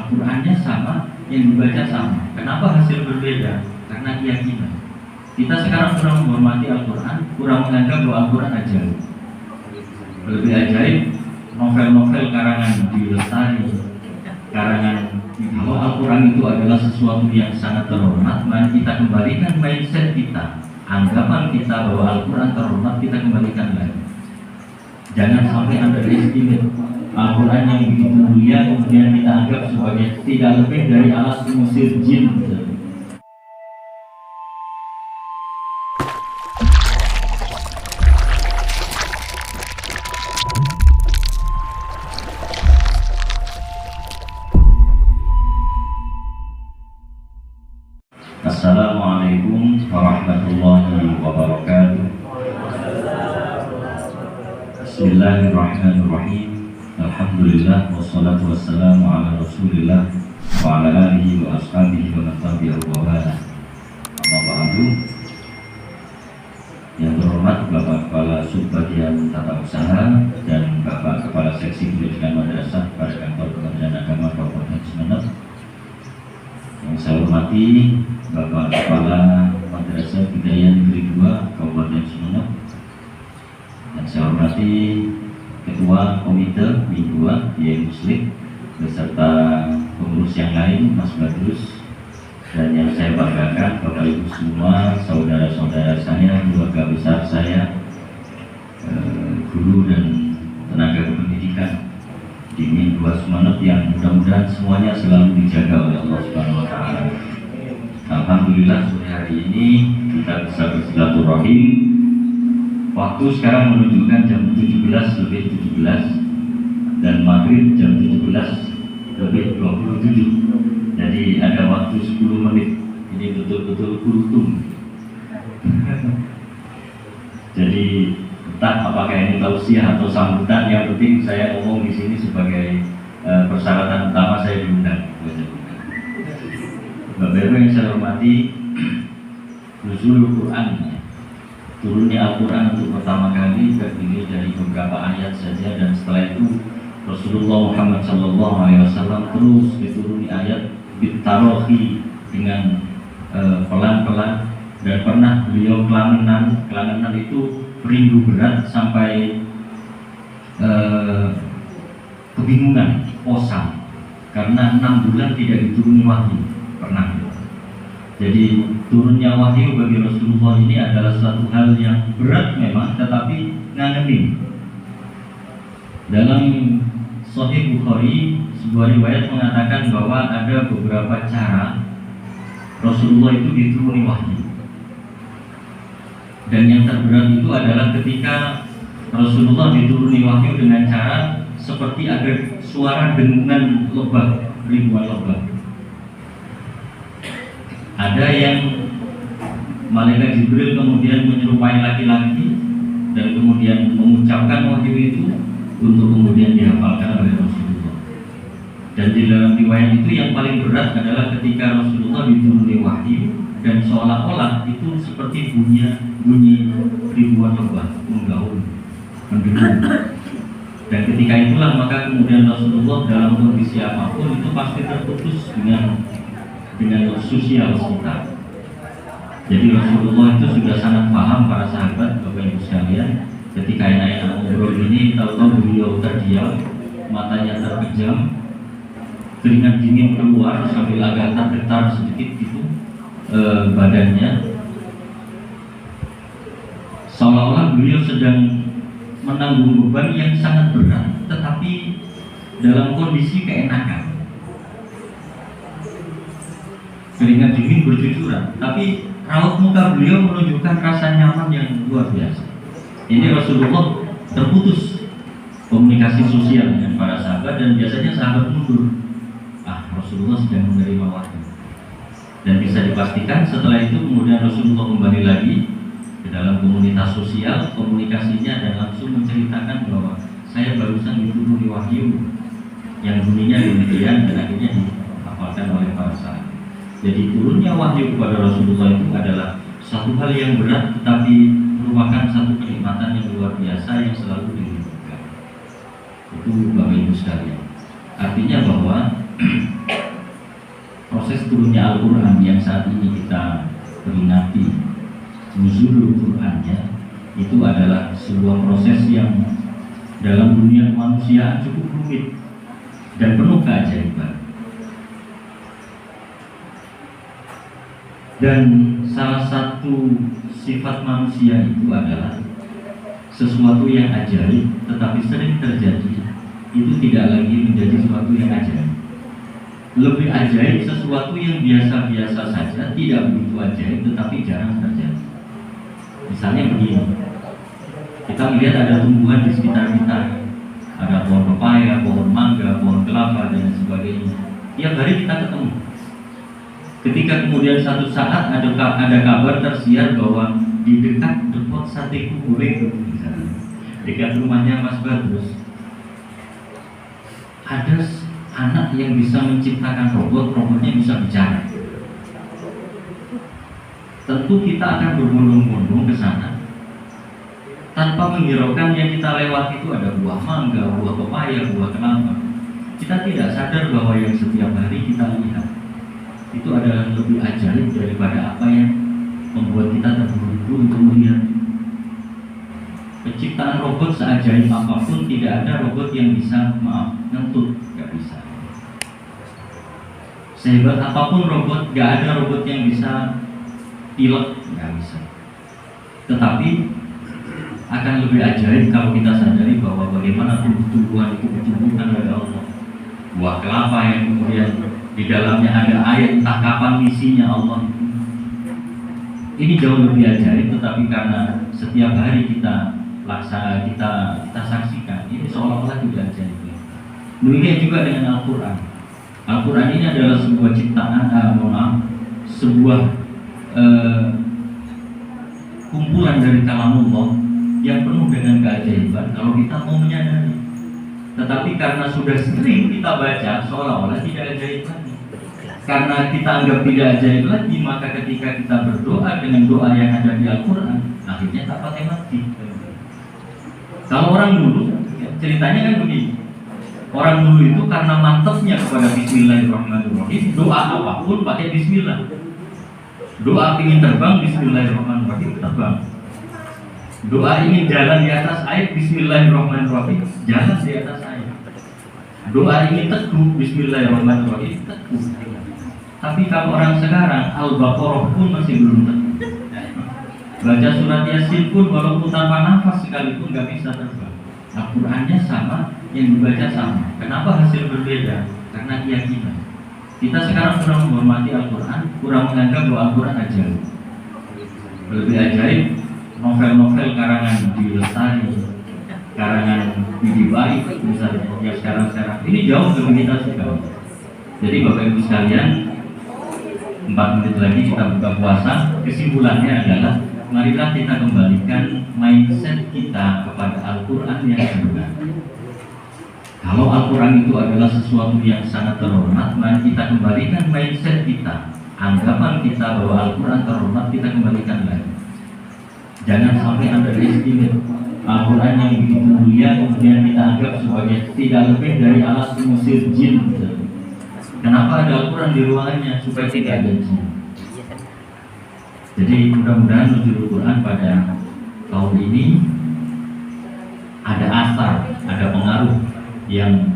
Al-Qur'annya sama, yang dibaca sama. Kenapa hasil berbeda? Karena keyakinan. Kita sekarang kurang menghormati Al-Quran, kurang menganggap bahwa Al-Quran ajaib. Lebih ajaib novel-novel karangan di Lestari, karangan bahwa Al-Quran itu adalah sesuatu yang sangat terhormat. Mari kita kembalikan mindset kita, anggapan kita bahwa Al-Quran terhormat, kita kembalikan lagi. Jangan sampai underestimate Al-Quran yang begitu mulia kemudian kita anggap sebagai tidak lebih dari alas pengusir jin. Assalamualaikum warahmatullahi wabarakatuh. Bismillahirrahmanirrahim. Alhamdulillah wassalatu wassalamu ala Rasulillah wa ala alihi wa ashabihi wa man tabi'ahu wa wala. Amma ba'du. Yang terhormat Bapak Kepala Subbagian Tata Usaha dan Bapak Kepala Seksi Pendidikan Madrasah pada Kantor Kementerian Agama Kabupaten Sumeneb. Yang saya hormati Bapak Kepala Madrasah Bidayah Negeri 2 Kabupaten Sumeneb. Dan saya hormati Ketua Komite MI2 Yai Muslim beserta pengurus yang lain, Mas Badrus, dan yang saya banggakan Bapak Ibu semua, saudara-saudara saya, keluarga besar saya, guru dan tenaga kependidikan di MI2 Sumeneb yang mudah-mudahan semuanya selalu dijaga oleh Allah Subhanahu wa taala. Alhamdulillah sore hari ini kita bisa bersilaturahim. Waktu sekarang menunjukkan jam 17:17 dan maghrib jam 17:27. Jadi ada waktu 10 menit. Ini betul-betul kultum. Jadi entah apakah ini tausiah atau sambutan, yang penting saya ngomong di sini sebagai persyaratan utama saya diundang. Bapak Ibu yang saya hormati, nuzulul Quran, turunnya Al-Quran untuk pertama kali terdiri dari beberapa ayat saja, dan setelah itu Rasulullah Muhammad SAW terus dituruni ayat bitarohi dengan pelan-pelan, dan pernah beliau kelangenan itu rindu berat sampai kebingungan, posam karena 6 bulan tidak dituruni wahyu, pernah. Jadi turunnya wahyu bagi Rasulullah ini adalah suatu hal yang berat memang, tetapi ngangenin. Dalam Sahih Bukhari sebuah riwayat mengatakan bahwa ada beberapa cara Rasulullah itu dituruni wahyu. Dan yang terberat itu adalah ketika Rasulullah dituruni wahyu dengan cara seperti ada suara dengungan lebah, ribuan lebah. Ada yang malaikat Jibril kemudian menyerupai laki-laki dan kemudian mengucapkan wahyu itu untuk kemudian dihafalkan oleh Rasulullah. Dan di dalam riwayat itu yang paling berat adalah ketika Rasulullah dituruni wahyu dan seolah-olah itu seperti bunyi ribuan lebah menggaul, mendengung. Dan ketika itulah maka kemudian Rasulullah dalam kondisi apapun itu pasti terputus dengan sosial sekitar. Jadi Rasulullah itu sudah sangat paham, para sahabat, Bapak Ibu sekalian, ketika enak-enak ngobrol ini, tahu-tahu beliau terdiam, matanya terpejam, keringat dingin keluar sambil agak tergetar sedikit gitu badannya, seolah-olah beliau sedang menanggung beban yang sangat berat, tetapi dalam kondisi keenakan. Keringat dingin bercucuran, tapi raut muka beliau menunjukkan rasa nyaman yang luar biasa. Ini Rasulullah terputus komunikasi sosial dengan para sahabat, dan biasanya sahabat mundur. Rasulullah sedang menerima wahyu. Dan bisa dipastikan setelah itu kemudian Rasulullah kembali lagi ke dalam komunitas sosial, komunikasinya, dan langsung menceritakan bahwa saya barusan dituruni wahyu yang bunyinya demikian, dan akhirnya dihafalkan oleh para sahabat. Jadi turunnya wahyu kepada Rasulullah itu adalah satu hal yang berat, tetapi merupakan satu kenikmatan yang luar biasa yang selalu dirindukan. Itu Bapak Ibu sekalian. Artinya bahwa turunnya Al-Quran yang saat ini kita peringati nuzulul Qurannya, itu adalah sebuah proses yang dalam dunia kemanusiaan cukup rumit dan penuh keajaiban. Dan salah satu sifat manusia itu adalah sesuatu yang ajaib tetapi sering terjadi itu tidak lagi menjadi sesuatu yang ajaib. Lebih ajaib sesuatu yang biasa-biasa saja, tidak begitu ajaib tetapi jarang terjadi. Misalnya begini, kita melihat ada tumbuhan di sekitar kita, ada pohon pepaya, pohon mangga, pohon kelapa dan sebagainya. Tiap hari kita ketemu. Ketika kemudian satu saat ada kabar tersiar bahwa di dekat depot sate kubulik, misalnya dekat rumahnya Mas Badrus, ada anak yang bisa menciptakan robotnya bisa bicara. Tentu kita akan berbondong-bondong ke sana tanpa menghiraukan yang kita lewati itu ada buah mangga, buah pepaya, buah kelapa. Kita tidak sadar bahwa yang setiap hari kita lihat itu adalah lebih ajaib daripada apa yang membuat kita terburu-buru untuk melihat. Penciptaan robot seajaib apapun, tidak ada robot yang bisa ngentut, nggak bisa. Sehebat apapun robot, nggak ada robot yang bisa pilot, nggak bisa. Tetapi akan lebih ajaib kalau kita sadari bahwa bagaimana tumbuh-tumbuhan itu ditumbuhkan oleh Allah. Buah kelapa yang kemudian di dalamnya ada air, entah kapan misinya Allah. Ini jauh lebih ajaib, tetapi karena setiap hari kita saksikan, ini seolah-olah tidak ajaib. Demikian juga dengan Al-Quran. Al-Quran ini adalah sebuah ciptaan, sebuah kumpulan dari kalamullah yang penuh dengan keajaiban kalau kita mau menyadari. Tetapi karena sudah sering kita baca, seolah-olah tidak ajaib lagi. Karena kita anggap tidak ajaib lagi, maka ketika kita berdoa dengan doa yang ada di Al-Quran, akhirnya tak pakai mati. Kalau orang dulu, ceritanya kan begini. Orang dulu itu karena mantapnya kepada Bismillahirrahmanirrahim, doa apapun pakai Bismillah. Doa ingin terbang, Bismillahirrahmanirrahim, terbang. Doa ingin jalan di atas air, Bismillahirrahmanirrahim, jalan di atas air. Doa ingin teguh, Bismillahirrahmanirrahim, teguh. Tapi kalau orang sekarang, Al-Baqarah pun masih belum teguh. Baca surat Yasin pun walaupun tanpa nafas sekalipun nggak bisa terbang. Al-Qurannya sama, yang dibaca sama. Kenapa hasil berbeda? Karena keyakinan. Kita sekarang kurang menghormati Al-Quran, kurang menganggap bahwa Al-Quran ajaib. Lebih ajaib novel-novel karangan di Lestari, karangan Bibi Baik misalnya, yang sekarang ini jauh lebih kita suka. Jadi Bapak Ibu sekalian, 4 menit lagi kita buka puasa. Kesimpulannya adalah marilah kita kembalikan mindset kita kepada Al-Quran yang sebenarnya. Kalau Al-Quran itu adalah sesuatu yang sangat terhormat, mari kita kembalikan mindset kita, anggapan kita bahwa Al-Quran terhormat, kita kembalikan lagi. Jangan sampai underestimate Al-Quran yang begitu mulia kemudian kita anggap sebagai tidak lebih dari alat pengusir jin. Kenapa ada Al-Quran di ruangannya? Supaya tidak ada jin. Jadi mudah-mudahan nuzul Al-Quran pada tahun ini ada asar, ada pengaruh yang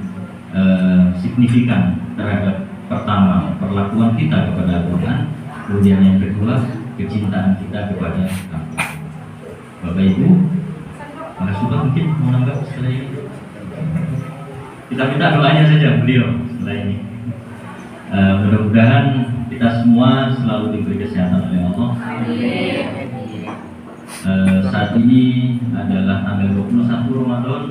signifikan terhadap pertama perlakuan kita kepada Al-Quran, kemudian yang kedua kecintaan kita kepada Al-Quran. Bapak Ibu, Mas Subah mungkin mau nambah setelah ini. Kita minta doanya saja beliau setelah ini. Mudah-mudahan kita semua selalu diberi kesehatan oleh Allah. Saat ini adalah tanggal 21 Ramadan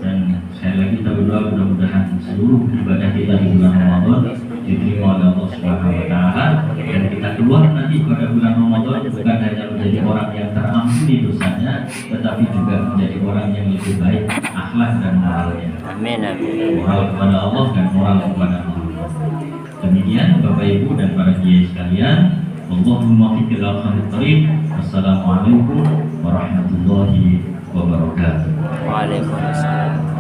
dan sekali lagi kita berdoa mudah-mudahan seluruh ibadah kita di bulan Ramadan diterima oleh Allah Subhanahu wa taala dan kita keluar nanti pada bulan Ramadan bukan hanya menjadi orang yang terampuni dosanya, tetapi juga menjadi orang yang lebih baik akhlak dan moralnya. Amin, amin. Moral kepada Allah dan moral kepada Allah. Demikian Bapak Ibu dan para kiai sekalian, Allahumma fiqh al-khair tariq. Wassalamualaikum warahmatullahi wabarakatuh. Waalaikumsalam.